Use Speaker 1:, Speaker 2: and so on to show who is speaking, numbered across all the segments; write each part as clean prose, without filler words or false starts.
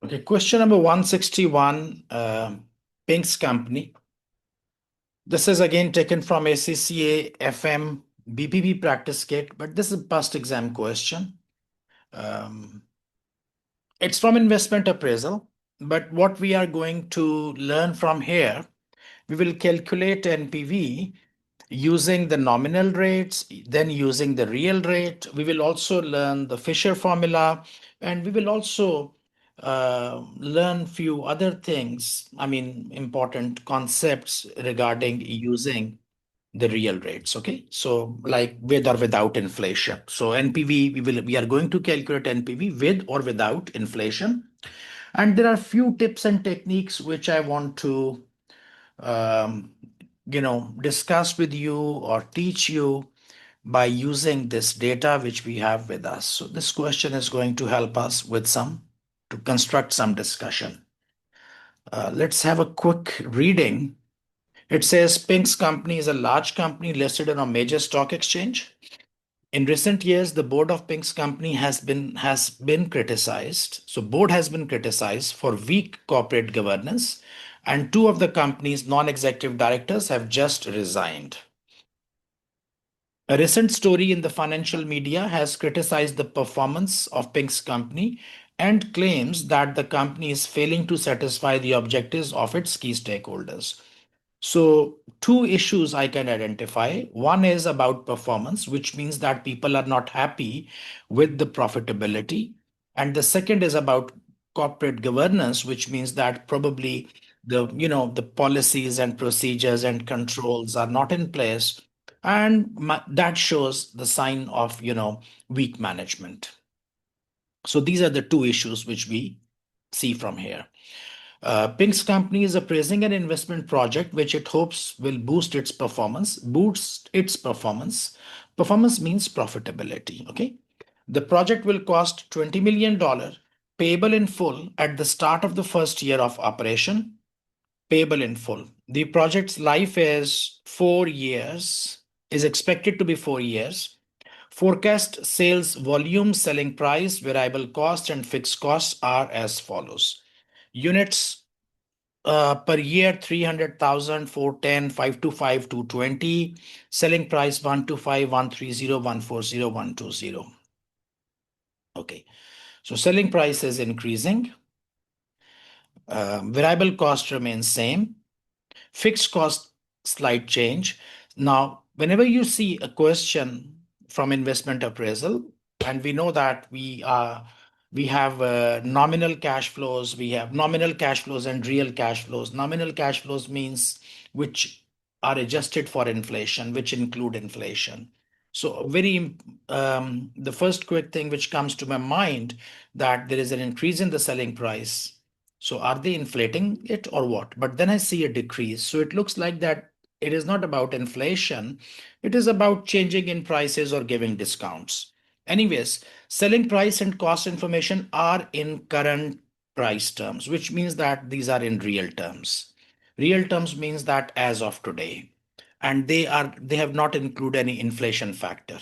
Speaker 1: Okay, question number 161, Pink's company. This is again taken from ACCA FM BPP practice kit, but this is a past exam question. Um, it's from investment appraisal, but what we are going to learn from here, we will calculate NPV using the nominal rates, then using the real rate. We will also learn the Fisher formula, and we will also learn few other things, I mean, important concepts regarding using the real rates. Okay, so like with or without inflation. So NPV, we are going to calculate NPV with or without inflation. And there are few tips and techniques which I want to um, discuss with you or teach you by using this data which we have with us. So this question is going to help us with to construct some discussion. Let's have a quick reading. It says Pink's company is a large company listed on a major stock exchange. In recent years, the board of Pink's company has been criticized. So board has been criticized for weak corporate governance, and two of the company's non-executive directors have just resigned. A recent story in the financial media has criticized the performance of Pink's company and claims that the company is failing to satisfy the objectives of its key stakeholders. So, two issues I can identify. One is about performance, which means that people are not happy with the profitability. And the second is about corporate governance, which means that probably the policies and procedures and controls are not in place. And that shows the sign of, weak management. So these are the two issues which we see from here. Pink's company is appraising an investment project which it hopes will boost its performance. Boost its performance. Performance means profitability. Okay. The project will cost $20 million, payable in full at the start of the first year of operation. Payable in full. The project's life is 4 years, is expected to be 4 years. Forecast sales volume, selling price, variable cost, and fixed costs are as follows. Units per year 300,000, 410, 525, 220. Selling price 125, 130, 140, 120. Okay, so selling price is increasing. Variable cost remains same. Fixed cost slight change. Now, whenever you see a question from investment appraisal, and we know that we have nominal cash flows, we have nominal cash flows and real cash flows. Nominal cash flows means which are adjusted for inflation, which include inflation. So the first quick thing which comes to my mind that there is an increase in the selling price. So are they inflating it or what? But then I see a decrease. So it looks like that it is not about inflation. It is about changing in prices or giving discounts. Anyways, selling price and cost information are in current price terms, which means that these are in real terms. Real terms means that as of today, and they have not included any inflation factor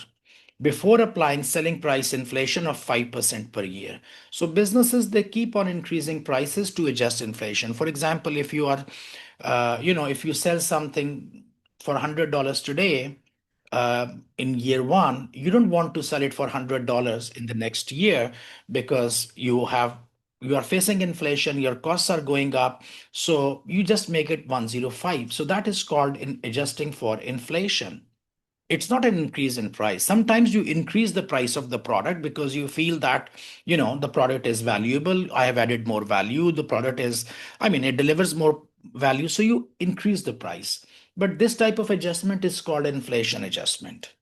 Speaker 1: before applying selling price inflation of 5% per year. So businesses, they keep on increasing prices to adjust inflation. For example, if you are, if you sell something for $100 today, in year one, you don't want to sell it for $100 in the next year because you are facing inflation, your costs are going up, so you just make it 105. So that is called in adjusting for inflation. It's not an increase in price. Sometimes you increase the price of the product because you feel that the product is valuable, I have added more value, the product is, I mean, it delivers more value, so you increase the price. But this type of adjustment is called inflation adjustment.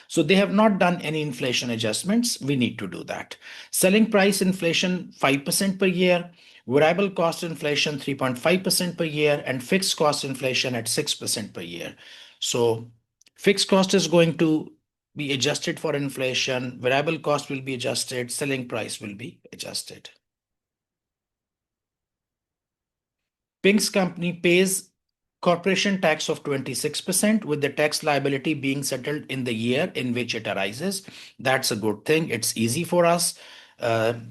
Speaker 1: So they have not done any inflation adjustments. We need to do that. Selling price inflation 5% per year, variable cost inflation 3.5% per year, and fixed cost inflation at 6% per year. So fixed cost is going to be adjusted for inflation, variable cost will be adjusted, selling price will be adjusted. Pink's company pays corporation tax of 26%, with the tax liability being settled in the year in which it arises. That's a good thing. It's easy for us.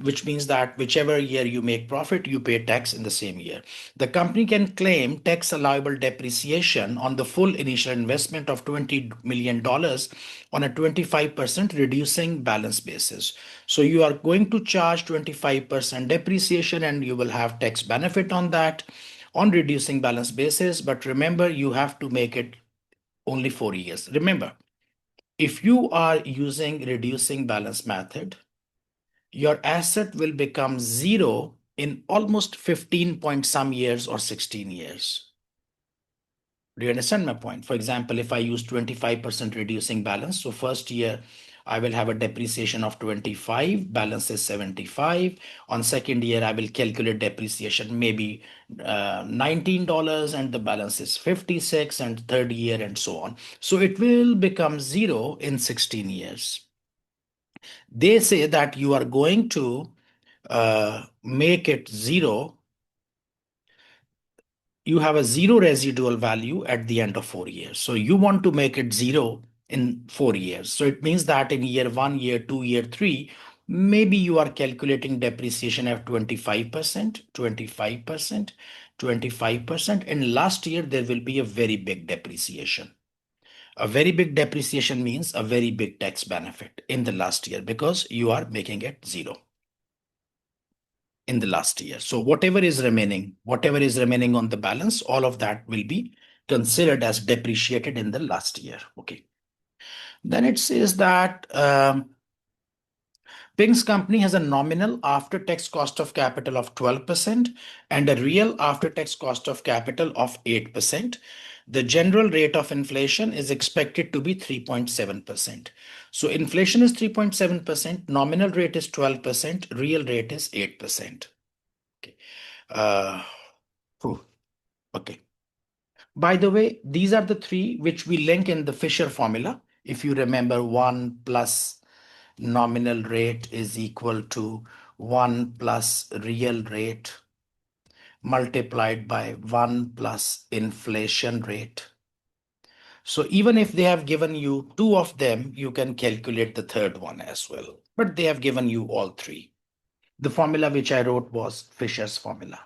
Speaker 1: which means that whichever year you make profit, you pay tax in the same year. The company can claim tax allowable depreciation on the full initial investment of $20 million on a 25% reducing balance basis. So you are going to charge 25% depreciation and you will have tax benefit on that on reducing balance basis. But remember, you have to make it only 4 years. Remember, if you are using reducing balance method, your asset will become zero in almost 15 point some years or 16 years. Do you understand my point? For example, if I use 25% reducing balance, so first year I will have a depreciation of 25, balance is 75. On second year, I will calculate depreciation maybe $19 and the balance is 56, and third year and so on. So it will become zero in 16 years. They say that you are going to make it zero. You have a zero residual value at the end of 4 years. So you want to make it zero in 4 years. So it means that in year one, year two, year three, maybe you are calculating depreciation at 25%, 25%, 25%. And last year, there will be a very big depreciation. A very big depreciation means a very big tax benefit in the last year because you are making it zero in the last year. So whatever is remaining on the balance, all of that will be considered as depreciated in the last year. Okay. Then it says that Pink's company has a nominal after-tax cost of capital of 12% and a real after-tax cost of capital of 8%. The general rate of inflation is expected to be 3.7%. So inflation is 3.7%, nominal rate is 12%, real rate is 8%. Okay. Uh, okay. By the way, these are the three which we link in the Fisher formula. If you remember, 1 plus nominal rate is equal to 1 plus real rate multiplied by 1 plus inflation rate. So even if they have given you two of them, you can calculate the third one as well. But they have given you all three. The formula which I wrote was Fisher's formula.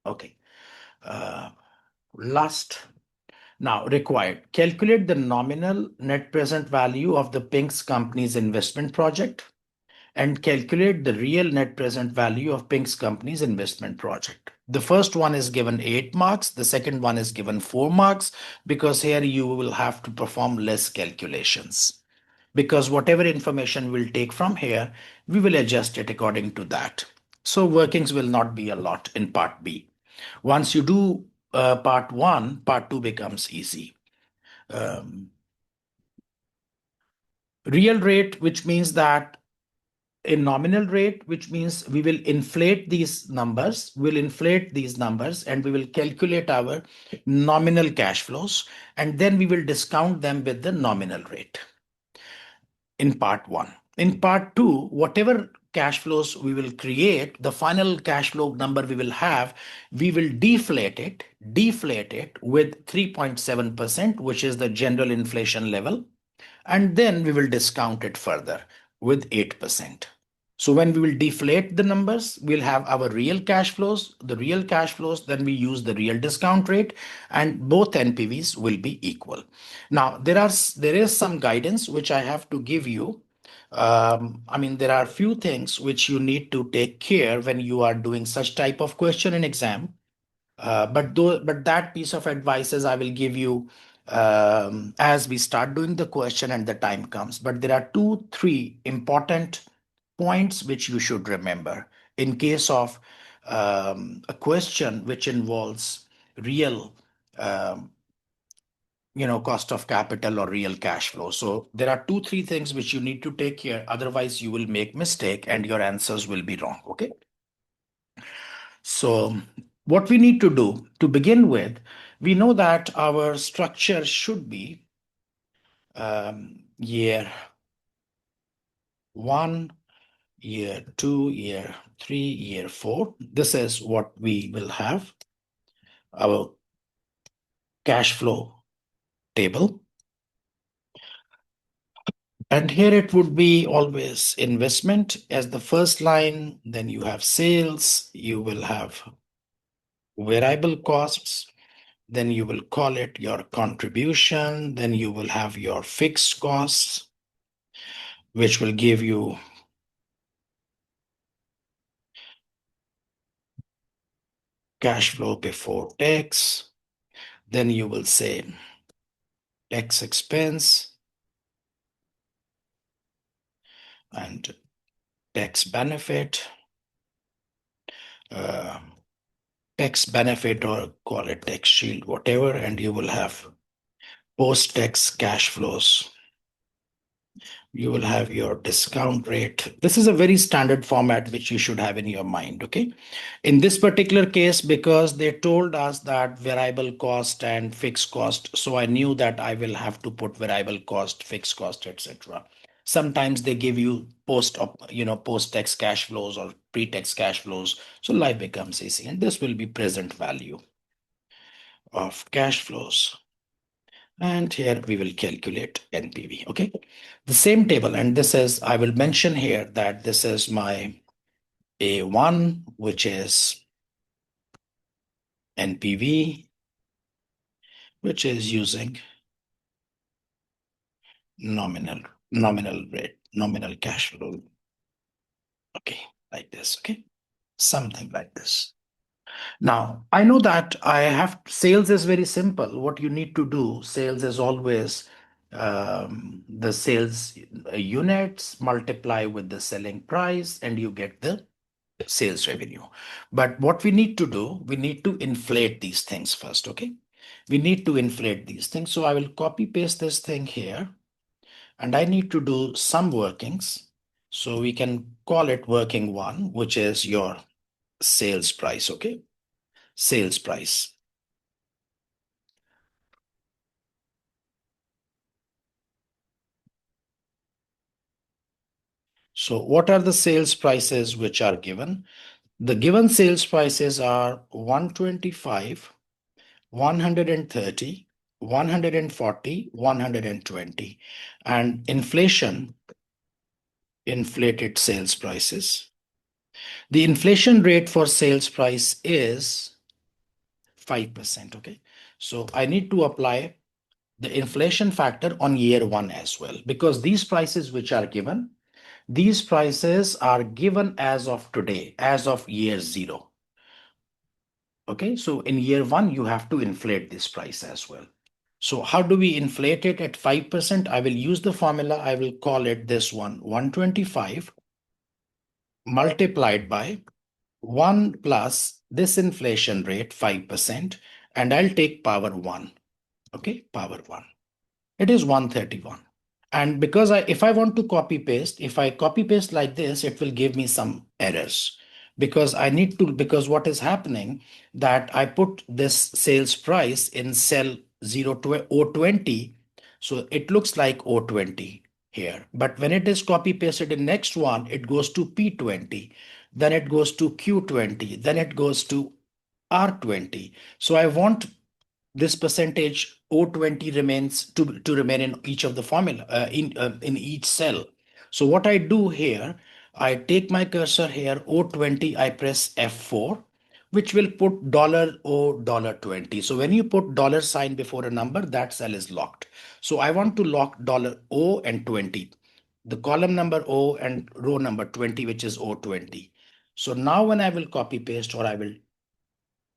Speaker 1: Okay. Last. Now, required. Calculate the nominal net present value of the Pink's company's investment project and calculate the real net present value of Pink's company's investment project. The first one is given 8 marks. The second one is given 4 marks because here you will have to perform less calculations. Because whatever information we'll take from here, we will adjust it according to that. So workings will not be a lot in part B. Once you do part 1, part 2 becomes easy. Real rate, which means that a nominal rate, which means we will inflate these numbers, and we will calculate our nominal cash flows, and then we will discount them with the nominal rate in part 1. In part 2, whatever cash flows we will create, the final cash flow number we will have, we will deflate it with 3.7%, which is the general inflation level, and then we will discount it further with 8%. So when we will deflate the numbers, we'll have our real cash flows, then we use the real discount rate, and both NPVs will be equal. Now, there is some guidance which I have to give you. There are few things which you need to take care when you are doing such type of question in exam. But that piece of advices I will give you as we start doing the question and the time comes. But there are 2-3 important points which you should remember in case of a question which involves real cost of capital or real cash flow. So there are 2-3 things which you need to take care, otherwise you will make mistake and your answers will be wrong. Okay. So what we need to do to begin with, we know that our structure should be year 1, year 2, year 3, year 4. This is what we will have, our cash flow table. And here it would be always investment as the first line, then you have sales, you will have variable costs, then you will call it your contribution, then you will have your fixed costs, which will give you cash flow before tax. Then you will say tax expense and tax benefit, uh, tax benefit or call it tax shield, whatever, and you will have post-tax cash flows. You will have your discount rate. This is a very standard format which you should have in your mind, okay? In this particular case, because they told us that variable cost and fixed cost, so I knew that I will have to put variable cost, fixed cost, etc. Sometimes they give you post-tax cash flows or pre-tax cash flows, so life becomes easy. And this will be present value of cash flows. And here we will calculate NPV, okay? The same table, and this is, I will mention here that this is my A1, which is NPV, which is using nominal rate, nominal cash flow. Okay, like this, okay? Something like this. Now, I know that sales is very simple. What you need to do, sales is always the sales units multiply with the selling price and you get the sales revenue. But what we need to do, we need to inflate these things first, okay? We need to inflate these things. So I will copy paste this thing here and I need to do some workings. So we can call it working one, which is your sales price, okay? Sales price. So what are the sales prices which are given? The given sales prices are 125, 130, 140, 120. And inflation, inflated sales prices. The inflation rate for sales price is 5%, okay? So I need to apply the inflation factor on year one as well, because these prices which are given, these prices are given as of today, as of year zero. Okay, so in year one, you have to inflate this price as well. So how do we inflate it at 5%? I will use the formula. I will call it this one, 125 multiplied by 1 plus this inflation rate, 5%, and I'll take power 1. Okay, power 1. It is 131. And because if I want to copy paste, if I copy paste like this, it will give me some errors because I need to, because what is happening that I put this sales price in cell 020. So it looks like O20 here. But when it is copy pasted in next one, it goes to P20, then it goes to Q20, then it goes to R20. So I want this percentage O20 remains to remain in each of the formula in each cell. So what I do here, I take my cursor here, O20, I press F4, which will put $O$20. So when you put dollar sign before a number, that cell is locked. So I want to lock $O and 20, the column number O and row number 20, which is O20. So now when I will copy paste or I will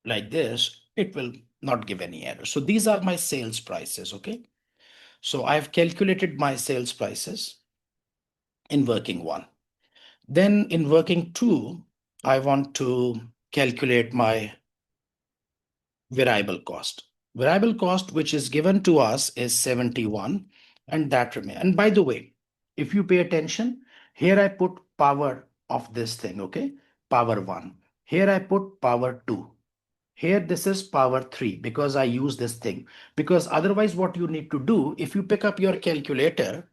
Speaker 1: like this, it will not give any error. So these are my sales prices, okay? So I've calculated my sales prices in working one. Then in working two, I want to calculate my variable cost. Variable cost, which is given to us, is 71, and that remains. And by the way, if you pay attention, here I put power of this thing, okay? Power 1. Here I put power 2. Here, this is power 3 because I use this thing. Because otherwise, what you need to do, if you pick up your calculator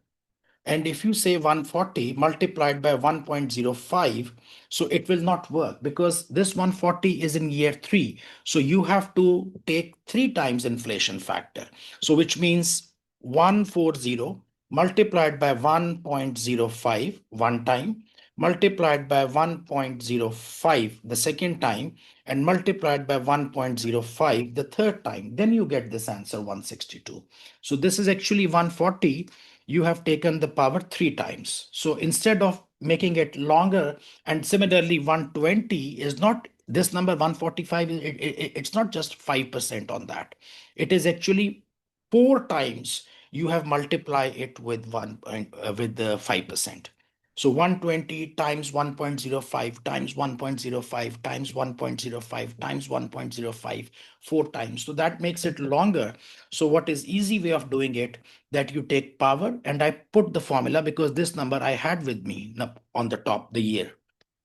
Speaker 1: and if you say 140 multiplied by 1.05, so it will not work because this 140 is in year 3. So you have to take 3 times inflation factor. So which means 140 multiplied by 1.05 one time, multiplied by 1.05 the second time, and multiplied by 1.05 the third time. Then you get this answer 162. So this is actually 140. You have taken the power 3 times. So instead of making it longer, and similarly 120 is not this number 145, it's not just 5% on that. It is actually 4 times you have multiplied it with with the 5%. So 120 times 1.05 times 1.05 times 1.05 times 1.05, 4 times. So that makes it longer. So what is easy way of doing it, that you take power, and I put the formula because this number I had with me on the top, the year.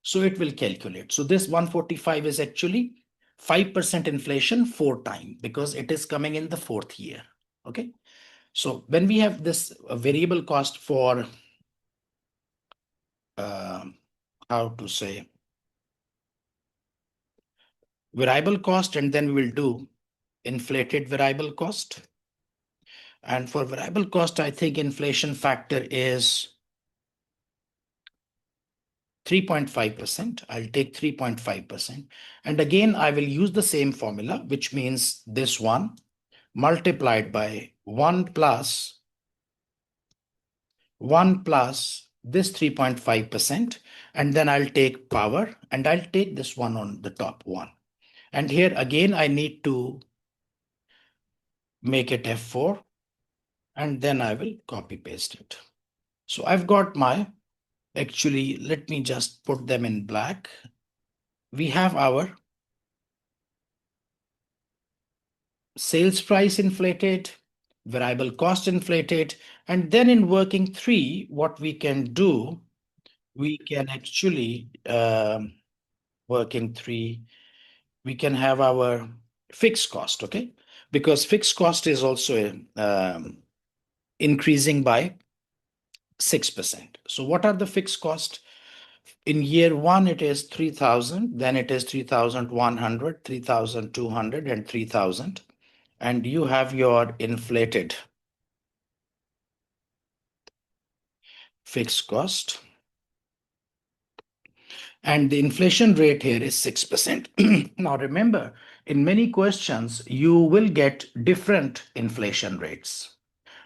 Speaker 1: So it will calculate. So this 145 is actually 5% inflation 4 times because it is coming in the fourth year. Okay. So when we have this variable cost for, how to say, variable cost, and then we will do inflated variable cost. And for variable cost, I think inflation factor is 3.5%. I'll take 3.5%. And again, I will use the same formula, which means this one multiplied by 1 plus this 3.5%, and then I'll take power, and I'll take this one on the top one. And here again, I need to make it F4, and then I will copy paste it. So I've got my, actually, let me just put them in black. We have our sales price inflated, variable cost inflated, and then in working three, what we can do, we can actually, working three, we can have our fixed cost, okay? Because fixed cost is also increasing by 6%. So what are the fixed cost? In year one, it is 3,000, then it is 3,100, 3,200, and 3,000. And you have your inflated fixed cost. And the inflation rate here is 6%. Now remember, in many questions, you will get different inflation rates.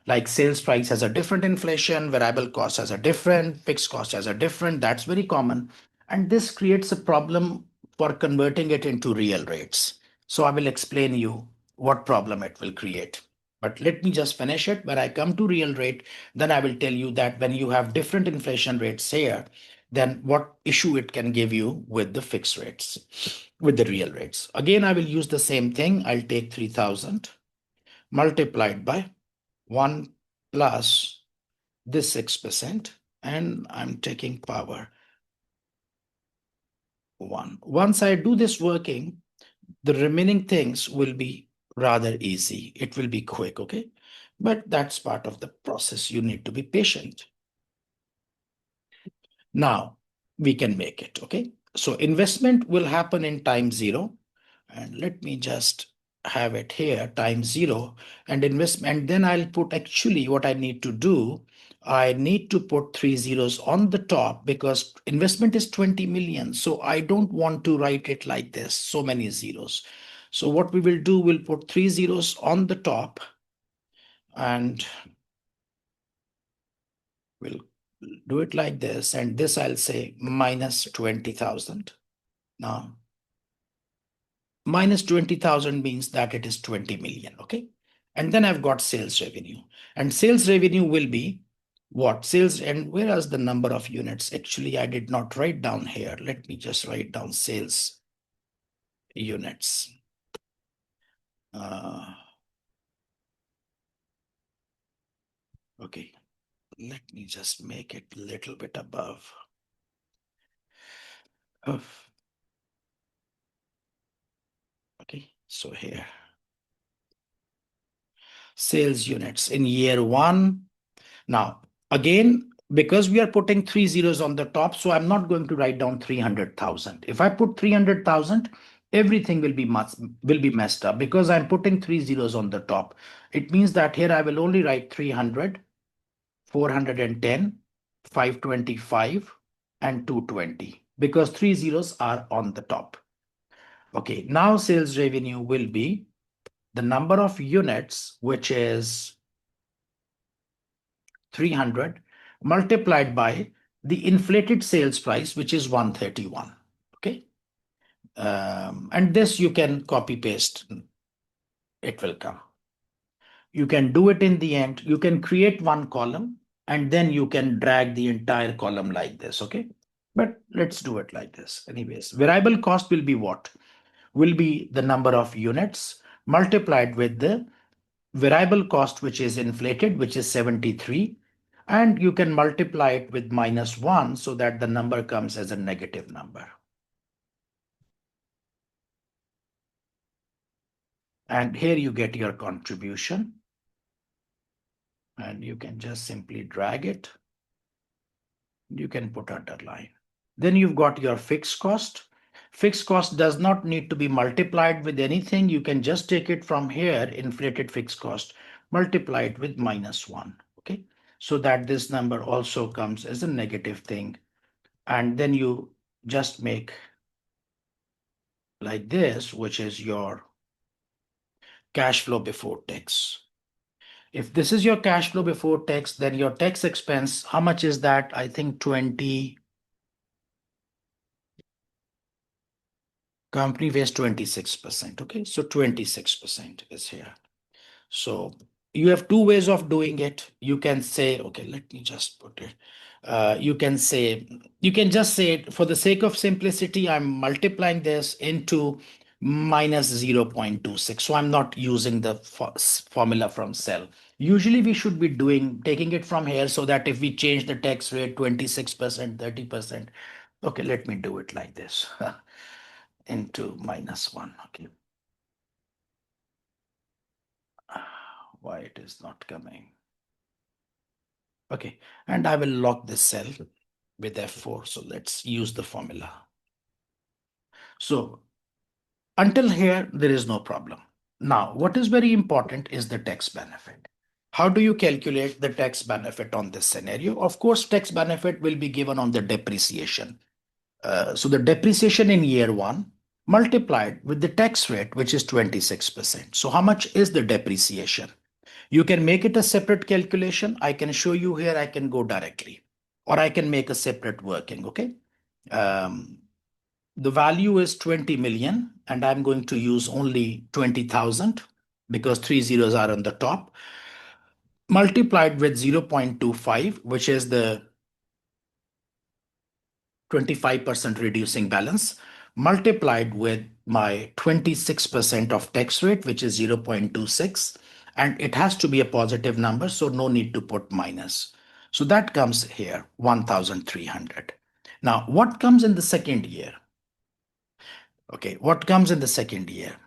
Speaker 1: Like sales price has a different inflation, variable cost has a different, fixed cost has a different. That's very common. And this creates a problem for converting it into real rates. So I will explain you what problem it will create. But let me just finish it. When I come to real rate, then I will tell you that when you have different inflation rates here, then what issue it can give you with the fixed rates, with the real rates. Again, I will use the same thing. I'll take 3,000 multiplied by 1 plus this 6%, and I'm taking power 1. Once I do this working, the remaining things will be rather easy. It will be quick, okay? But that's part of the process. You need to be patient. Now we can make it, okay? So investment will happen in time 0. And let me just have it here, time 0, and investment. Then I'll put, actually what I need to do, I need to put 3 zeros on the top because investment is 20 million. So I don't want to write it like this, so many zeros. So what we will do, we'll put 3 zeros on the top, and we'll do it like this. And this I'll say minus 20,000. Now, minus 20,000 means that it is 20 million, okay? And then I've got sales revenue. And sales revenue will be what? Sales, and where is the number of units? Actually, I did not write down here. Let me just write down sales units. Okay, let me just make it a little bit above. Okay, so here. Sales units in year one. Now, again, because we are putting 3 zeros on the top, so I'm not going to write down 300,000. If I put 300,000, everything will be messed up because I'm putting 3 zeros on the top. It means that here I will only write 300 410, 525, and 220 because 3 zeros are on the top. Okay, now sales revenue will be the number of units, which is 300, multiplied by the inflated sales price, which is 131. Okay. And this you can copy paste, it will come. You can do it in the end. You can create one column and then you can drag the entire column like this. Okay. But let's do it like this. Anyways, variable cost will be what? Will be the number of units multiplied with the variable cost, which is inflated, which is 73. And you can multiply it with -1 so that the number comes as a negative number. And here you get your contribution. And you can just simply drag it. You can put underline. Then you've got your fixed cost. Fixed cost does not need to be multiplied with anything. You can just take it from here, inflated fixed cost, multiply it with -1. Okay, so that this number also comes as a negative thing. And then you just make like this, which is your cash flow before tax. If this is your cash flow before tax, then your tax expense, how much is that? I think 20. Company weighs 26%. Okay, so 26% is here. So you have two ways of doing it. You can say, okay, let me just put it. You can just say it for the sake of simplicity, I'm multiplying this into -0.26. So I'm not using the formula from cell. Usually we should be taking it from here so that if we change the tax rate 26%, 30%. Okay, let me do it like this. Into -1. Okay. Why it is not coming? Okay, and I will lock this cell with F4. So let's use the formula. So until here, there is no problem. Now, what is very important is the tax benefit. How do you calculate the tax benefit on this scenario? Of course, tax benefit will be given on the depreciation. So the depreciation in year one multiplied with the tax rate, which is 26%. So how much is the depreciation? You can make it a separate calculation. I can show you here. I can go directly, or I can make a separate working. Okay. The value is 20 million, and I'm going to use only 20,000 because 3 zeros are on the top, multiplied with 0.25, which is the 25% reducing balance, multiplied with my 26% of tax rate, which is 0.26. And it has to be a positive number, so no need to put minus. So that comes here, 1,300. Now, what comes in the second year? Okay, what comes in the second year?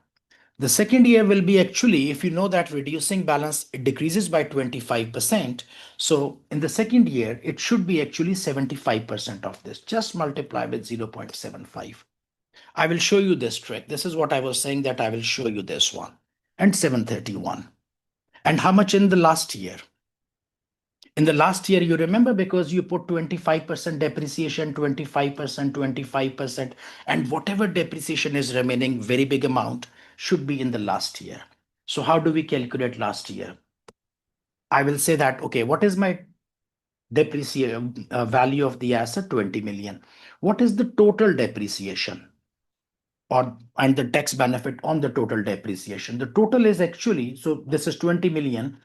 Speaker 1: The second year will be actually, if you know that reducing balance, it decreases by 25%. So in the second year, it should be actually 75% of this. Just multiply with 0.75. I will show you this trick. This is what I was saying, that I will show you this one. And 731. And how much in the last year? In the last year, you remember, because you put 25% depreciation, 25%, 25%, and whatever depreciation is remaining, very big amount, should be in the last year. So how do we calculate last year? I will say that, okay, what is my depreciation value of the asset? 20 million. What is the total depreciation? And the tax benefit on the total depreciation? The total is actually, so this is 20 million.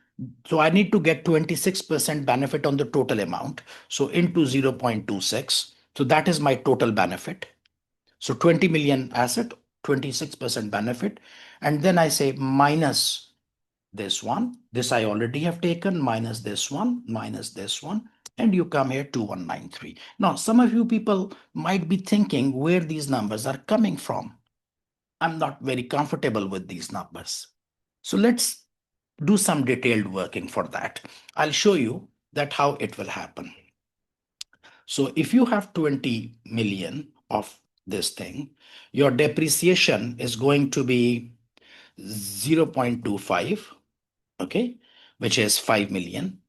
Speaker 1: So I need to get 26% benefit on the total amount. So into 0.26. So that is my total benefit. So 20 million asset, 26% benefit. And then I say minus this one. This I already have taken, minus this one, minus this one. And you come here 2193. Now, some of you people might be thinking where these numbers are coming from. I'm not very comfortable with these numbers. So let's do some detailed working for that. I'll show you that how it will happen. So if you have 20 million of this thing, your depreciation is going to be 0.25, okay, which is 5 million,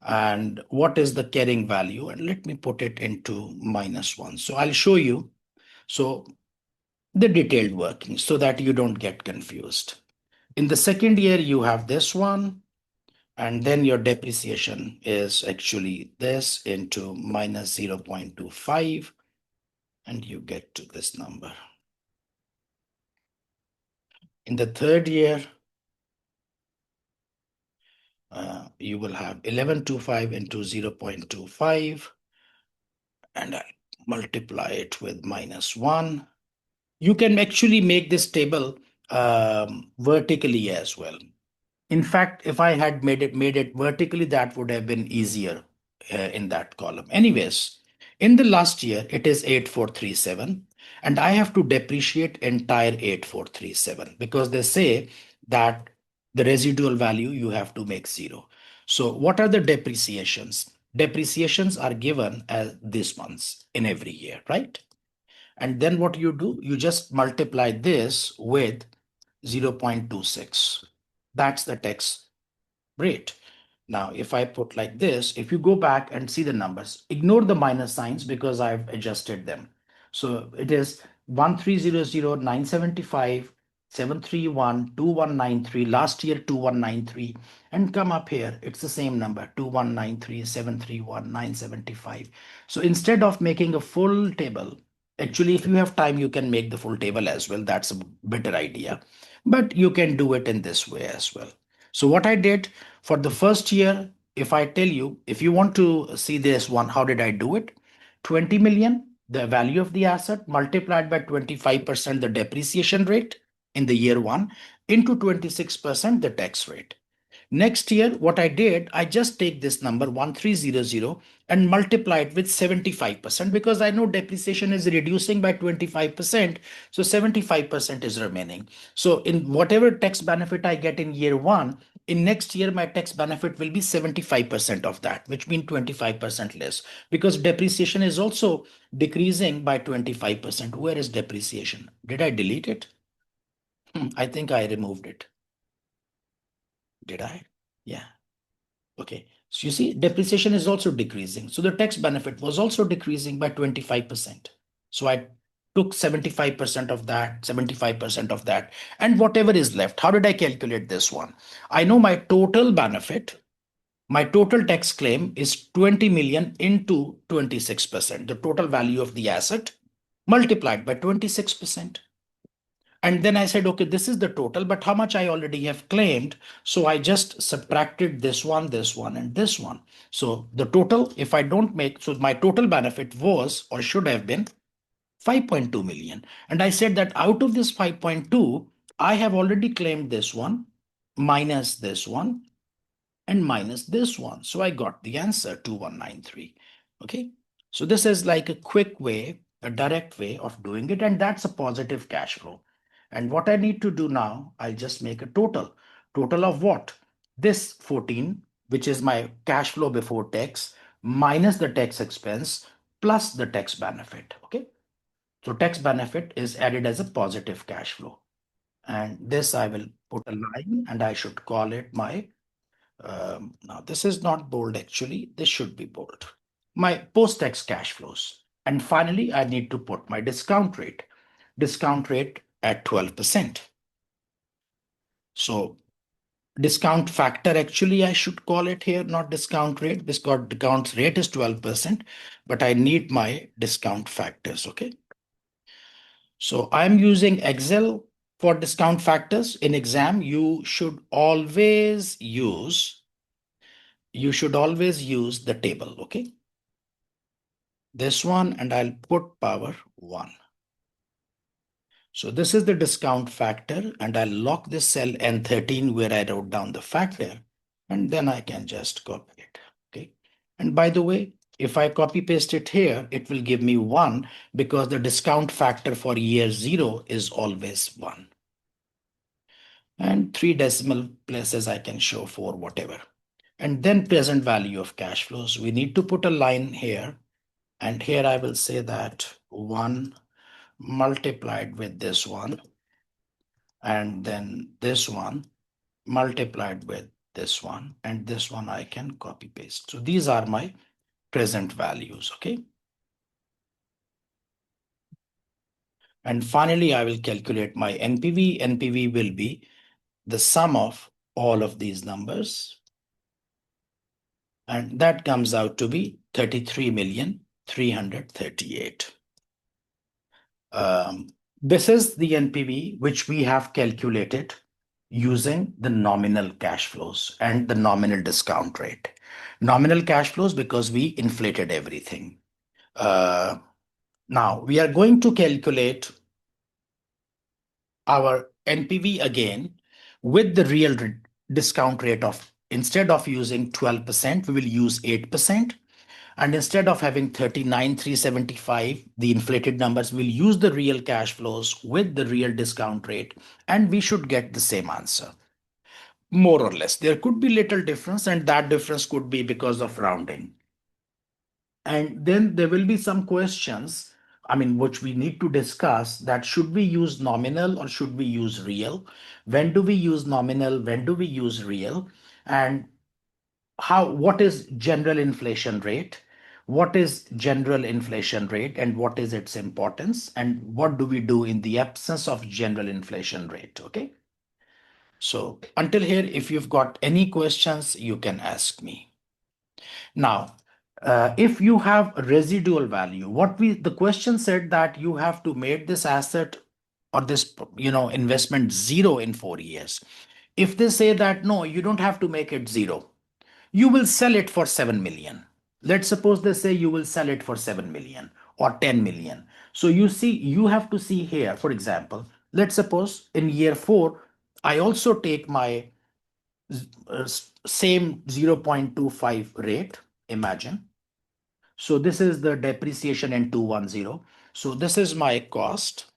Speaker 1: And what is the carrying value? And let me put it into -1. So I'll show you. So the detailed working so that you don't get confused. In the second year, you have this one, and then your depreciation is actually this into -0.25, and you get to this number. In the third year, you will have 1125 into 0.25, and I'll multiply it with -1. You can actually make this table vertically as well. In fact, if I had made it vertically, that would have been easier in that column. Anyways, in the last year, it is 8437, and I have to depreciate entire 8437 because they say that the residual value you have to make 0. So what are the depreciations? Depreciations are given as these months in every year, right? And then what you do, you just multiply this with 0.26. That's the tax rate. Now, if I put like this, if you go back and see the numbers, ignore the minus signs because I've adjusted them. So it is 1300,975, 731, 2193, last year 2193, and come up here, it's the same number, 2193, 731, 975. So instead of making a full table, actually, if you have time, you can make the full table as well. That's a better idea. But you can do it in this way as well. So what I did for the first year, if I tell you, if you want to see this one, how did I do it? 20 million, the value of the asset multiplied by 25% the depreciation rate in the year one into 26% the tax rate. Next year, what I did, I just take this number 1300 and multiply it with 75% because I know depreciation is reducing by 25%. So 75% is remaining. So in whatever tax benefit I get in year one, in next year, my tax benefit will be 75% of that, which means 25% less because depreciation is also decreasing by 25%. Where is depreciation? Did I delete it? I think I removed it. Did I? Yeah. Okay. So you see, depreciation is also decreasing. So the tax benefit was also decreasing by 25%. So I took 75% of that, 75% of that, and whatever is left. How did I calculate this one? I know my total benefit, my total tax claim is 20 million into 26%, the total value of the asset multiplied by 26%. And then I said, okay, this is the total, but how much I already have claimed. So I just subtracted this one, and this one. So the total, if I don't make, so my total benefit was or should have been 5.2 million. And I said that out of this 5.2, I have already claimed this one, minus this one, and minus this one. So I got the answer 2193. Okay. So this is like a quick way, a direct way of doing it. And that's a positive cash flow. And what I need to do now, I'll just make a total. Total of what? This 14, which is my cash flow before tax, minus the tax expense, plus the tax benefit. Okay. So tax benefit is added as a positive cash flow. And this I will put a line and I should call it my now, this is not bold actually. This should be bold. My post-tax cash flows. And finally, I need to put my discount rate. Discount rate at 12%. So discount factor, actually, I should call it here, not discount rate. Discount rate is 12%, but I need my discount factors, okay? So I'm using Excel for discount factors. In exam, you should always use the table, okay? This one, and I'll put power 1. So this is the discount factor, and I'll lock this cell N13 where I wrote down the factor, and then I can just copy it, okay? And by the way, if I copy paste it here, it will give me 1 because the discount factor for year 0 is always 1. And 3 decimal places I can show for whatever. And then present value of cash flows. We need to put a line here. And here I will say that 1 multiplied with this one, and then this one multiplied with this one, and this one I can copy paste. So these are my present values, okay? And finally, I will calculate my NPV. NPV will be the sum of all of these numbers. And that comes out to be 33,338,000. This is the NPV which we have calculated using the nominal cash flows and the nominal discount rate. Nominal cash flows because we inflated everything. Now we are going to calculate our NPV again with the real discount rate of, instead of using 12%, we will use 8%. And instead of having 39,375, the inflated numbers, we'll use the real cash flows with the real discount rate, and we should get the same answer. More or less. There could be little difference, and that difference could be because of rounding. And then there will be some questions, I mean, which we need to discuss, that should we use nominal or should we use real? When do we use nominal? When do we use real? And what is general inflation rate? What is general inflation rate and what is its importance? And what do we do in the absence of general inflation rate? Okay. So until here, if you've got any questions, you can ask me. Now, if you have a residual value, the question said that you have to make this asset or this investment zero in 4 years. If they say that no, you don't have to make it zero, you will sell it for 7 million. Let's suppose they say you will sell it for 7 million or 10 million. So you see, you have to see here, for example, let's suppose in year 4, I also take my same 0.25 rate, imagine. So this is the depreciation in 210. So this is my cost.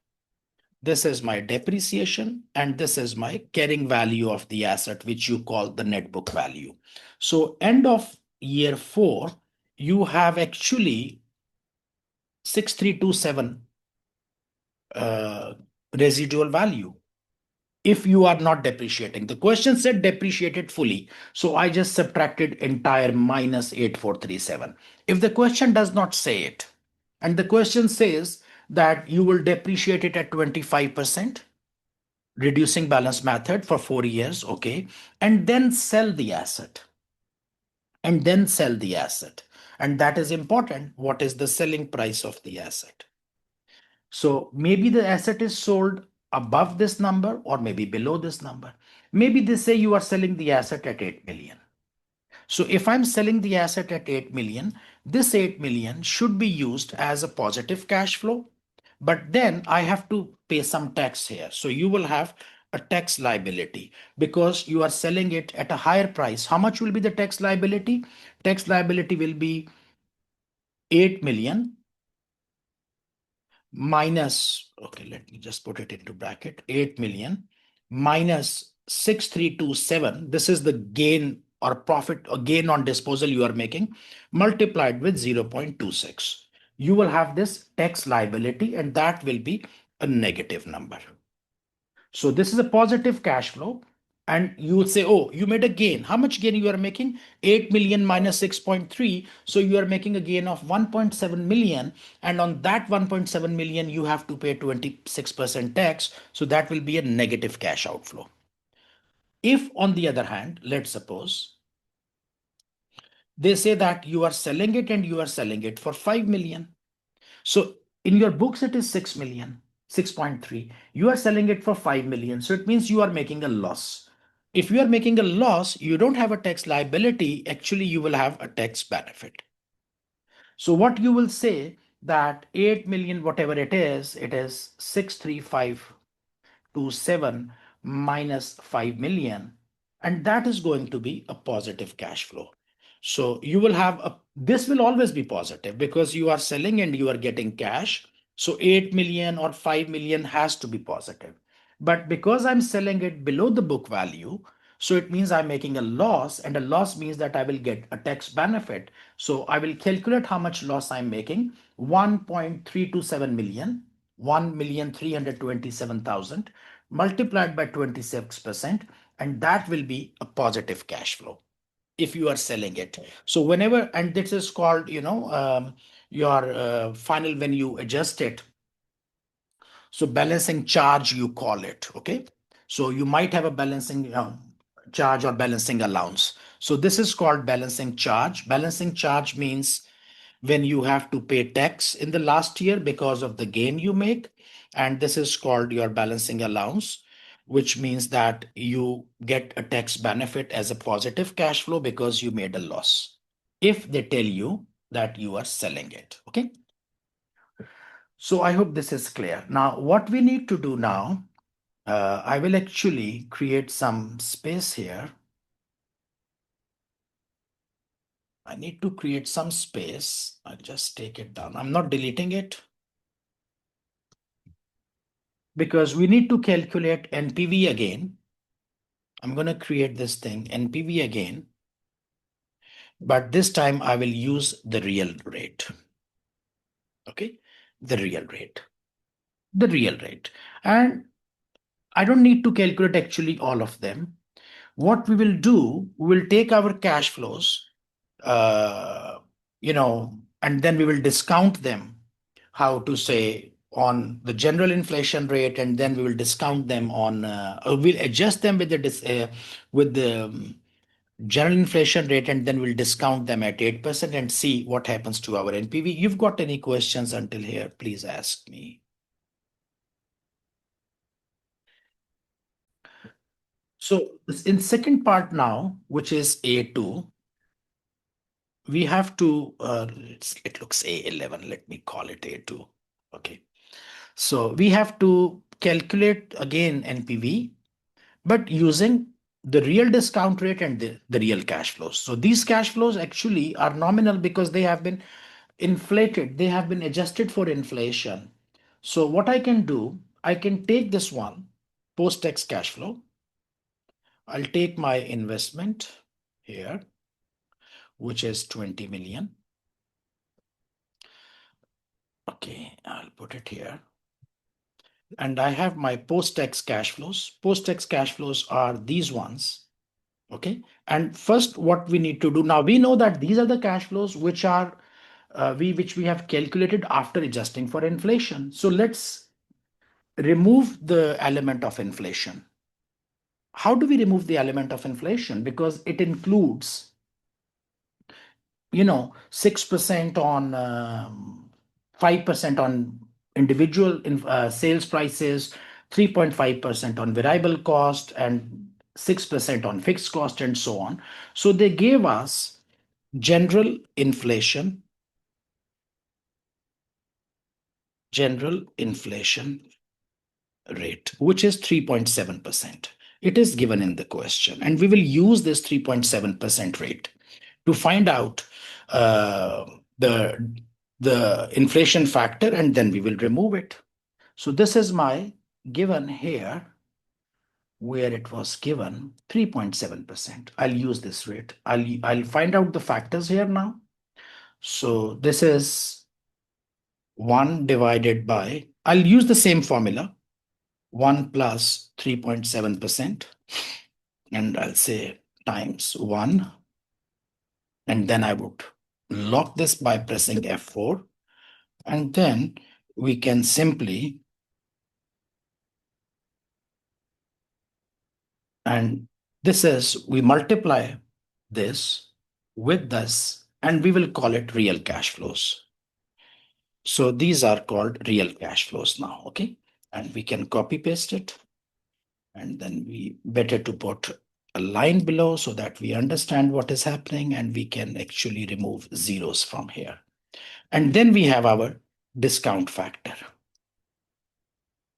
Speaker 1: This is my depreciation, and this is my carrying value of the asset, which you call the net book value. So end of year 4, you have actually 6327 residual value if you are not depreciating. The question said depreciated fully. So I just subtracted entire minus 8437. If the question does not say it, and the question says that you will depreciate it at 25%, reducing balance method for 4 years, okay, and then sell the asset. And then sell the asset. And that is important. What is the selling price of the asset? So maybe the asset is sold above this number or maybe below this number. Maybe they say you are selling the asset at 8 million. So if I'm selling the asset at 8 million, this 8 million should be used as a positive cash flow. But then I have to pay some tax here. So you will have a tax liability because you are selling it at a higher price. How much will be the tax liability? Tax liability will be 8 million minus, okay, let me just put it into bracket, 8 million minus 6327. This is the gain or profit or gain on disposal you are making, multiplied with 0.26. You will have this tax liability, and that will be a negative number. So this is a positive cash flow. And you would say, oh, you made a gain. How much gain you are making? 8 million minus 6.3. So you are making a gain of 1.7 million. And on that 1.7 million, you have to pay 26% tax. So that will be a negative cash outflow. If, on the other hand, let's suppose they say that you are selling it and you are selling it for 5 million. So in your books, it is 6 million, 6.3. You are selling it for 5 million. So it means you are making a loss. If you are making a loss, you don't have a tax liability. Actually, you will have a tax benefit. So what you will say that 8 million, whatever it is 63527 minus 5 million. And that is going to be a positive cash flow. So you will have this will always be positive because you are selling and you are getting cash. So 8 million or 5 million has to be positive. But because I'm selling it below the book value, so it means I'm making a loss, and a loss means that I will get a tax benefit. So I will calculate how much loss I'm making, 1.327 million, 1,327,000 multiplied by 26%, and that will be a positive cash flow if you are selling it. So whenever, and this is called, your final, when you adjust it, so balancing charge, you call it. Okay. So you might have a balancing charge or balancing allowance. So this is called balancing charge. Balancing charge means when you have to pay tax in the last year because of the gain you make. And this is called your balancing allowance, which means that you get a tax benefit as a positive cash flow because you made a loss if they tell you that you are selling it. Okay. So I hope this is clear. Now, what we need to do now, I will actually create some space here. I need to create some space. I'll just take it down. I'm not deleting it because we need to calculate NPV again. I'm going to create this thing, NPV again, but this time I will use the real rate. Okay, the real rate, the real rate. And I don't need to calculate actually all of them. What we will do, we will take our cash flows, uh, and then we will discount them, how to say, on the general inflation rate, and then we will discount them on, we'll adjust them with the general inflation rate, and then we'll discount them at 8% and see what happens to our NPV. You've got any questions until here, please ask me. So in second part now, which is A2, we have to, it looks A11, let me call it A2. Okay. So we have to calculate again NPV, but using the real discount rate and the real cash flows. So these cash flows actually are nominal because they have been inflated, they have been adjusted for inflation. So what I can do, I can take this one, post-tax cash flow. I'll take my investment here, which is 20 million. Okay, I'll put it here. And I have my post-tax cash flows. Post-tax cash flows are these ones. Okay. And first, what we need to do now, we know that these are the cash flows which are which we have calculated after adjusting for inflation. So let's remove the element of inflation. How do we remove the element of inflation? Because it includes 6% on 5% on individual sales prices, 3.5% on variable cost, and 6% on fixed cost, and so on. So they gave us general inflation, rate, which is 3.7%. It is given in the question, and we will use this 3.7% rate to find out uh, the inflation factor, and then we will remove it. So this is my given here, where it was given 3.7%. I'll use this rate. I'll find out the factors here now. So this is 1 divided by, I'll use the same formula, 1 plus 3.7%, and I'll say times 1. And then I would lock this by pressing F4. And then we can simply, and this is, we multiply this with this, and we will call it real cash flows. So these are called real cash flows now. Okay. And we can copy paste it. And then we better to put a line below so that we understand what is happening, and we can actually remove zeros from here. And then we have our discount factor.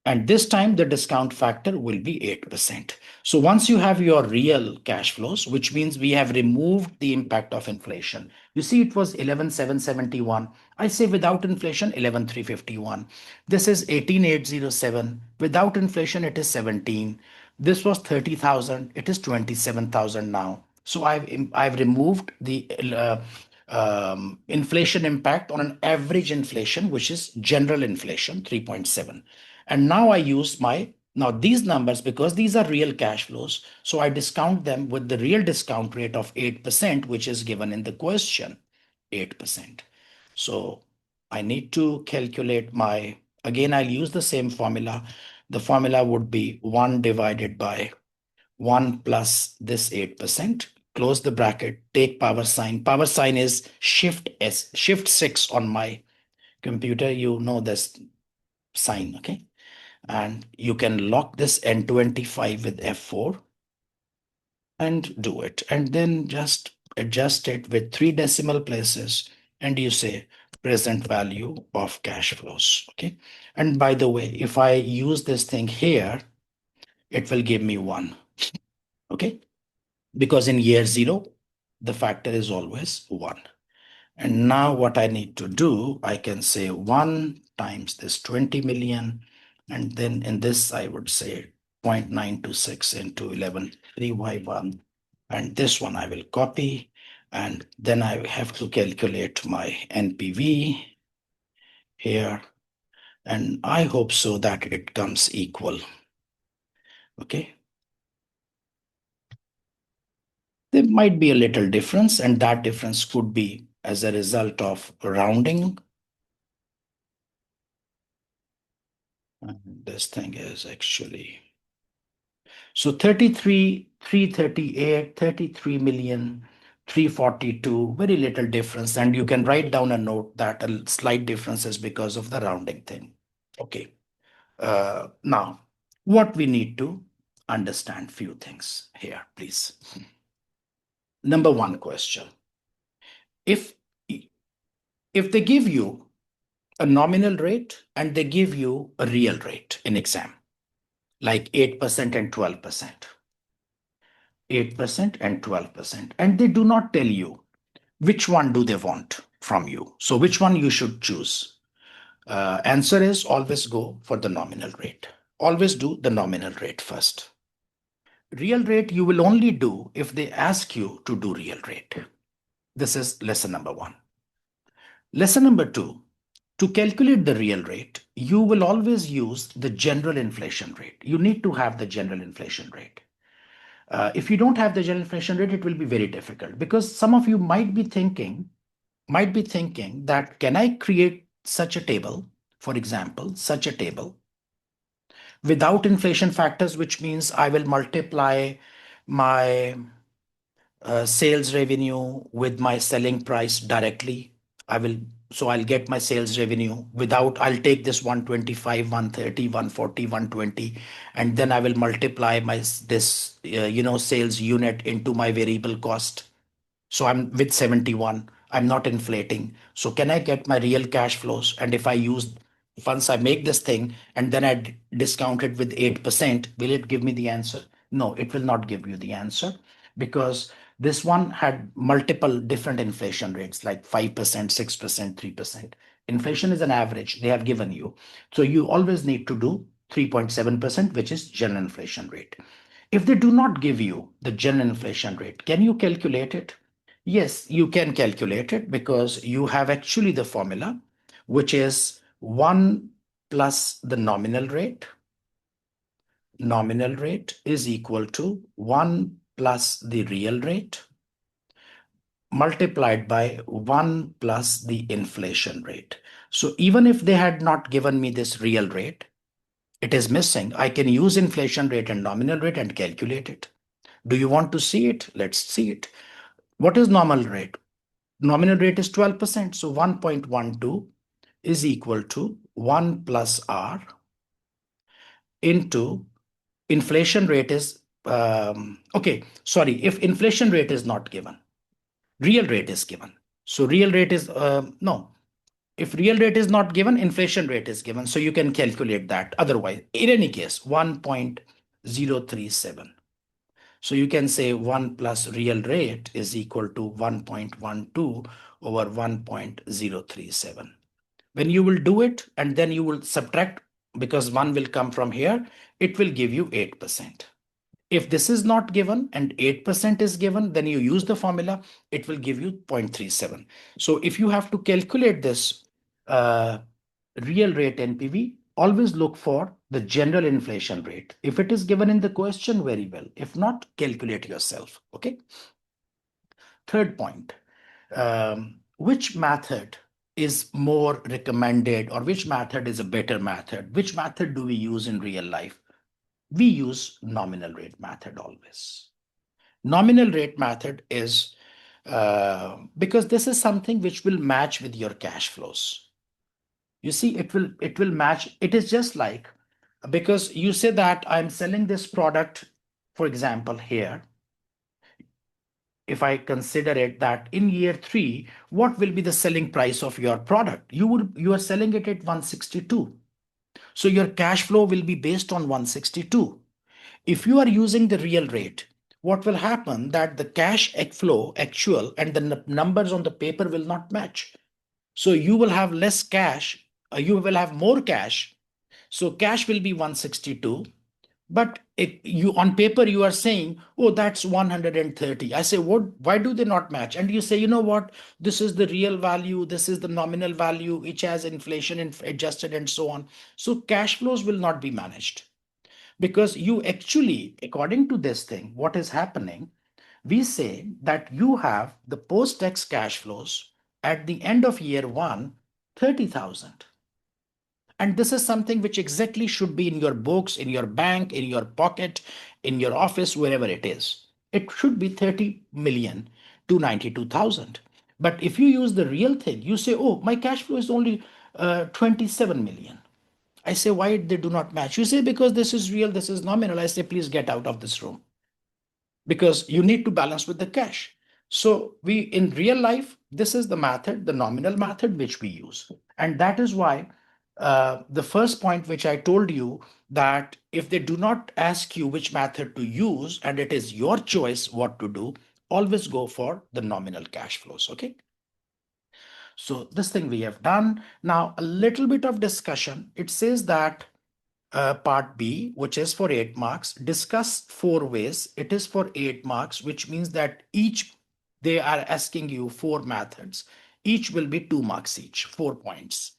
Speaker 1: And this time the discount factor will be 8%. So once you have your real cash flows, which means we have removed the impact of inflation. You see, it was 11,771. I say without inflation, 11,351. This is 18,807. Without inflation, it is 17. This was 30,000. It is 27,000 now. So I've removed the inflation impact on an average inflation, which is general inflation, 3.7. And now I use my Now, these numbers, because these are real cash flows, so I discount them with the real discount rate of 8%, which is given in the question, 8%. So I need to calculate again, I'll use the same formula. The formula would be 1 divided by 1 plus this 8%, close the bracket, take power sign. Power sign is shift 6 on my computer. You know this sign, okay? And you can lock this N25 with F4 and do it. And then just adjust it with 3 decimal places. And you say present value of cash flows. Okay. And by the way, if I use this thing here, it will give me 1. Okay. Because in year 0, the factor is always 1. And now what I need to do, I can say 1 times this 20 million. And then in this, I would say 0.926 into 11, 3y1. And this one I will copy. And then I have to calculate my NPV here. And I hope so that it comes equal. Okay. There might be a little difference, and that difference could be as a result of rounding. And this thing is actually, so 33,338, 33,342, very little difference. And you can write down a note that a slight difference is because of the rounding thing. Okay. Now, what we need to understand few things here, please. Number one question. If they give you a nominal rate and they give you a real rate in exam, like 8% and 12%. 8% and 12%. And they do not tell you which one do they want from you. So which one you should choose. Answer is always go for the nominal rate. Always do the nominal rate first. Real rate you will only do if they ask you to do real rate. This is lesson number 1. Lesson number 2. To calculate the real rate, you will always use the general inflation rate. You need to have the general inflation rate. If you don't have the general inflation rate, it will be very difficult, because some of you might be thinking that can I create such a table, for example, such a table without inflation factors, which means I will multiply my sales revenue with my selling price directly. I'll get my sales revenue without, I'll take this 125, 130, 140, 120, and then I will multiply this sales unit into my variable cost. So I'm with 71, I'm not inflating. So can I get my real cash flows? And if I use, once I make this thing and then I discount it with 8%, will it give me the answer? No, it will not give you the answer, because this one had multiple different inflation rates like 5%, 6%, 3%. Inflation is an average they have given you. So you always need to do 3.7%, which is general inflation rate. If they do not give you the general inflation rate, can you calculate it? Yes, you can calculate it, because you have actually the formula, which is 1 plus the nominal rate. Nominal rate is equal to 1 plus the real rate multiplied by 1 plus the inflation rate. So even if they had not given me this real rate, it is missing. I can use inflation rate and nominal rate and calculate it. Do you want to see it? Let's see it. What is nominal rate? Nominal rate is 12%. So 1.12 is equal to 1 plus R into inflation rate is, if inflation rate is not given, real rate is given. So real rate is, no, if real rate is not given, inflation rate is given. So you can calculate that. Otherwise, in any case, 1.037. So you can say 1 plus real rate is equal to 1.12 over 1.037. When you will do it and then you will subtract, because 1 will come from here, it will give you 8%. If this is not given and 8% is given, then you use the formula, it will give you 0.37. So if you have to calculate this real rate NPV, always look for the general inflation rate. If it is given in the question, very well. If not, calculate yourself. Okay. Third point, which method is more recommended, or which method is a better method? Which method do we use in real life? We use nominal rate method always. Nominal rate method is because this is something which will match with your cash flows. You see, it will match. It is just like, because you say that I'm selling this product, for example, here. If I consider it that in year 3, what will be the selling price of your product? You are selling it at 162. So your cash flow will be based on 162. If you are using the real rate, what will happen that the cash flow actual and the numbers on the paper will not match. So you will have less cash, you will have more cash. So cash will be 162, but you on paper you are saying, oh, that's 130. I say, what? Why do they not match? And you say, you know what? This is the real value. This is the nominal value, which has inflation adjusted and so on. So cash flows will not be managed because you actually, according to this thing, what is happening? We say that you have the post-tax cash flows at the end of year one, 30,000. And this is something which exactly should be in your books, in your bank, in your pocket, in your office, wherever it is. It should be 30 million to 92,000. But if you use the real thing, you say, oh, my cash flow is only 27 million. I say, why they do not match? You say, because this is real, this is nominal. I say, please get out of this room because you need to balance with the cash. So we, in real life, this is the method, the nominal method which we use. And that is why the first point which I told you, that if they do not ask you which method to use and it is your choice what to do, always go for the nominal cash flows. Okay. So this thing we have done. Now a little bit of discussion. It says that part B, which is for 8 marks, discuss 4 ways. It is for 8 marks, which means that each, they are asking you 4 methods. Each will be 2 marks each, 4 points.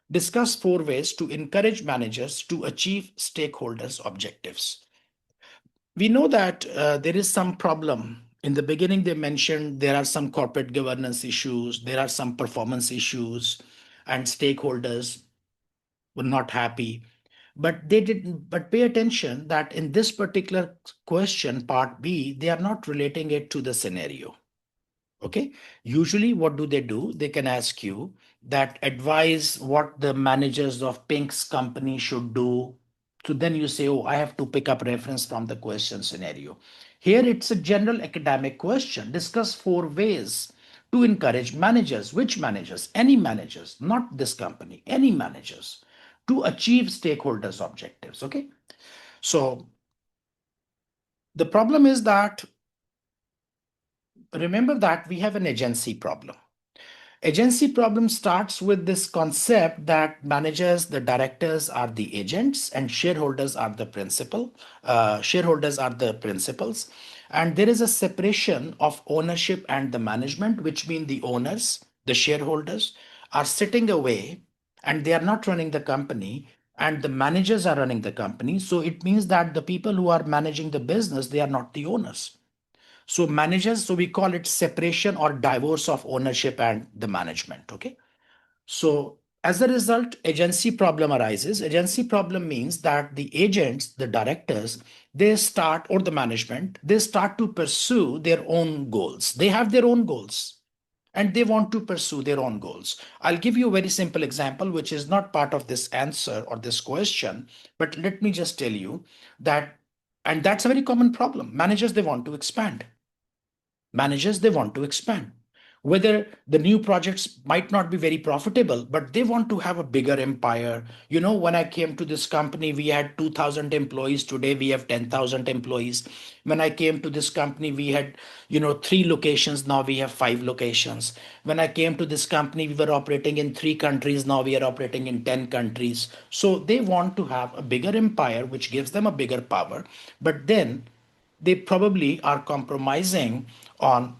Speaker 1: Discuss 4 ways to encourage managers to achieve stakeholders' objectives. We know that there is some problem. In the beginning, they mentioned there are some corporate governance issues, there are some performance issues, and stakeholders were not happy. But they didn't, but pay attention that in this particular question, part B, they are not relating it to the scenario. Okay. Usually, what do? They can ask you that advise what the managers of Pink's company should do. So then you say, oh, I have to pick up reference from the question scenario. Here, it's a general academic question. Discuss 4 ways to encourage managers. Which managers? Any managers, not this company, any managers to achieve stakeholders' objectives. Okay. So the problem is that, remember that we have an agency problem. Agency problem starts with this concept that managers, the directors are the agents and shareholders are the principal. Shareholders are the principals. And there is a separation of ownership and the management, which means the owners, the shareholders are sitting away and they are not running the company, and the managers are running the company. So it means that the people who are managing the business, they are not the owners. So managers, so we call it separation or divorce of ownership and the management. Okay. So as a result, agency problem arises. Agency problem means that the agents, the directors, they start, or the management, they start to pursue their own goals. They have their own goals and they want to pursue their own goals. I'll give you a very simple example, which is not part of this answer or this question, but let me just tell you that, and that's a very common problem. Managers, they want to expand. Managers, they want to expand. Whether the new projects might not be very profitable, but they want to have a bigger empire. You know, when I came to this company, we had 2,000 employees. Today, we have 10,000 employees. When I came to this company, we had, 3 locations. Now we have 5 locations. When I came to this company, we were operating in 3 countries. Now we are operating in 10 countries. So they want to have a bigger empire, which gives them a bigger power. But then they probably are compromising on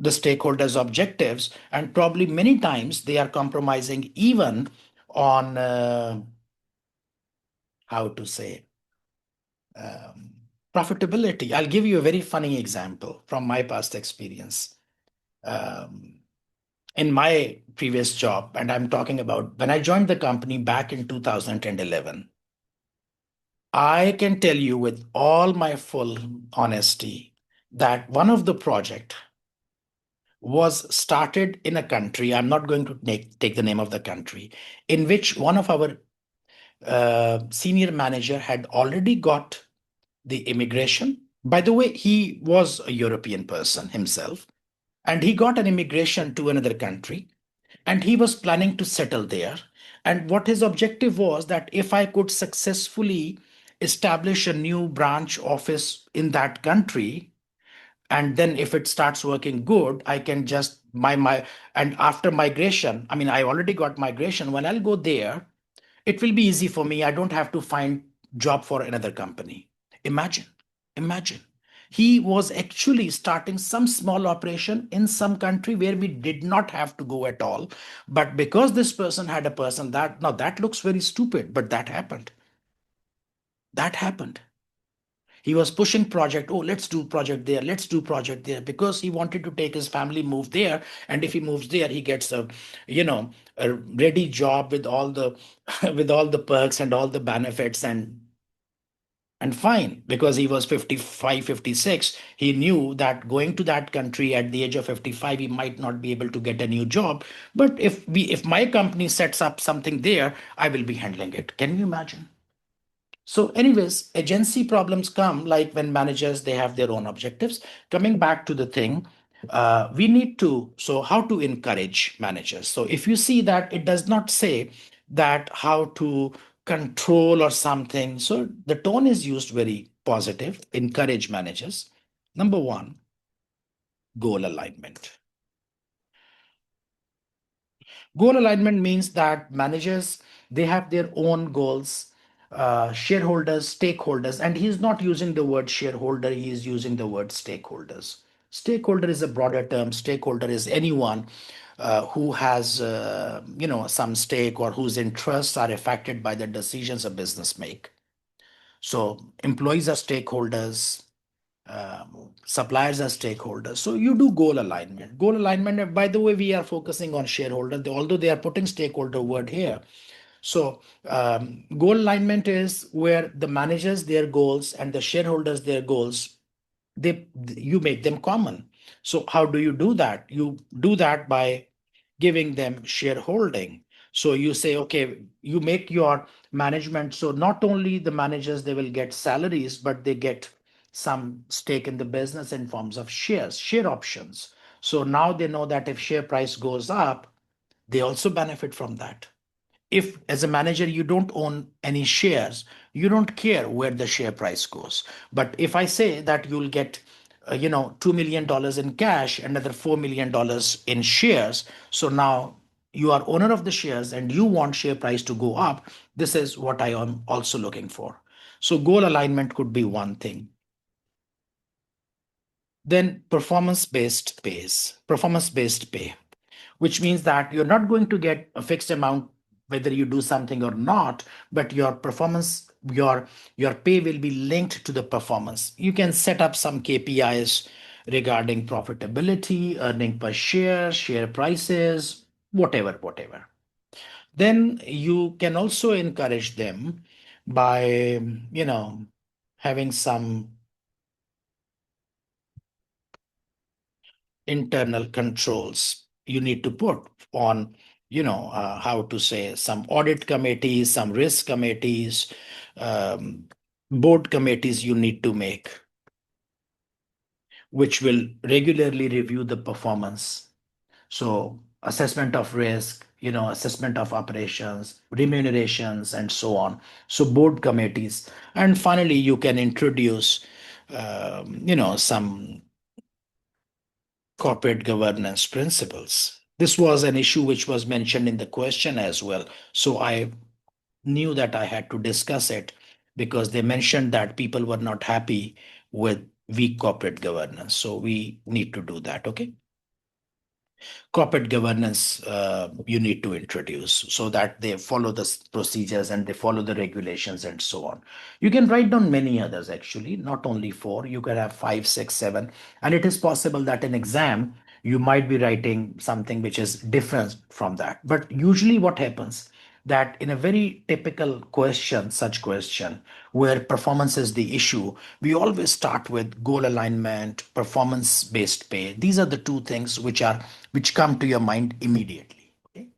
Speaker 1: the stakeholders' objectives, and probably many times they are compromising even on how to say, um, profitability. I'll give you a very funny example from my past experience. Um, in my previous job, and I'm talking about when I joined the company back in 2011, I can tell you with all my full honesty that one of the project was started in a country. I'm not going to take the name of the country, in which one of our senior manager had already got the immigration. By the way, he was a European person himself, and he got an immigration to another country, and he was planning to settle there. And what his objective was that if I could successfully establish a new branch office in that country, and then if it starts working good, I can just my and after migration, I mean, I already got migration. When I'll go there, it will be easy for me. I don't have to find job for another company. Imagine, imagine. He was actually starting some small operation in some country where we did not have to go at all. But because this person had a person that, now that looks very stupid, but that happened. That happened. He was pushing project. Oh, let's do project there. Let's do project there, because he wanted to take his family, move there. And if he moves there, he gets a, you know, a ready job with all the, with all the perks and all the benefits, and fine, because he was 55, 56. He knew that going to that country at the age of 55, he might not be able to get a new job. But if my company sets up something there, I will be handling it. Can you imagine? So, anyways, agency problems come like when managers they have their own objectives. Coming back to the thing, we need to, so how to encourage managers. So, if you see that it does not say that how to control or something, so the tone is used very positive. Encourage managers. Number one, goal alignment. Goal alignment means that managers they have their own goals, shareholders, stakeholders, and he's not using the word shareholder, he is using the word stakeholders. Stakeholder is a broader term. Stakeholder is anyone who has some stake or whose interests are affected by the decisions a business make. So employees are stakeholders, suppliers are stakeholders. So you do goal alignment. Goal alignment, and by the way, we are focusing on shareholder, although they are putting stakeholder word here. So goal alignment is where the managers their goals and the shareholders their goals, they you make them common. So how do you do that? You do that by giving them shareholding. So you say, okay, you make your management, so not only the managers they will get salaries, but they get some stake in the business in forms of shares, share options. So now they know that if share price goes up, they also benefit from that. If as a manager you don't own any shares, you don't care where the share price goes. But if I say that you'll get $2 million in cash, another $4 million in shares, so now you are owner of the shares and you want share price to go up, this is what I am also looking for. So goal alignment could be one thing. Then performance based pay, which means that you're not going to get a fixed amount whether you do something or not, but your performance, your pay will be linked to the performance. You can set up some KPIs regarding profitability, earning per share, share prices, whatever. Then you can also encourage them by having some internal controls you need to put on, how to say, some audit committees, some risk committees, um, board committees you need to make, which will regularly review the performance. So assessment of risk, assessment of operations, remunerations, and so on. So board committees. And finally you can introduce some corporate governance principles. This was an issue which was mentioned in the question as well. So I knew that I had to discuss it because they mentioned that people were not happy with weak corporate governance. So we need to do that. Okay. corporate governance you need to introduce so that they follow the procedures and they follow the regulations and so on. You can write down many others, actually, not only four. You can have five, six, seven, and it is possible that in exam you might be writing something which is different from that. But usually what happens, that in a very typical question, such question where performance is the issue, we always start with goal alignment, performance based pay. These are the two things which come to your mind immediately. Okay?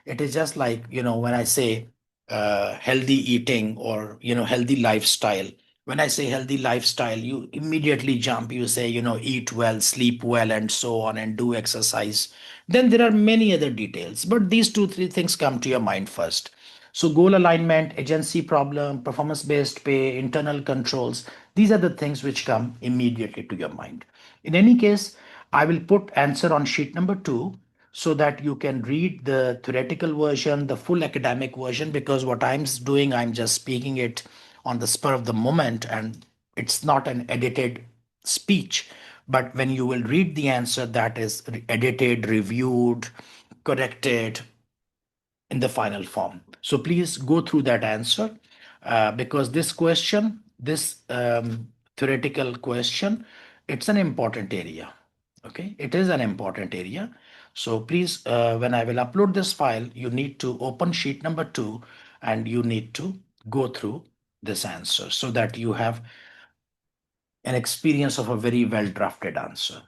Speaker 1: It is just like, when I say healthy eating or, healthy lifestyle. When I say healthy lifestyle, you immediately jump, you say, eat well, sleep well, and so on, and do exercise. Then there are many other details, but these two, three things come to your mind first. So, goal alignment, agency problem, performance based pay, internal controls, these are the things which come immediately to your mind. In any case, I will put answer on sheet number two so that you can read the theoretical version, the full academic version, because what I'm doing, I'm just speaking it on the spur of the moment, and it's not an edited speech. But when you will read the answer, that is edited, reviewed, corrected in the final form. So please go through that answer, because this question, this theoretical question, it's an important area. Okay, it is an important area. So please, when I will upload this file, you need to open sheet number two and you need to go through this answer so that you have an experience of a very well drafted answer.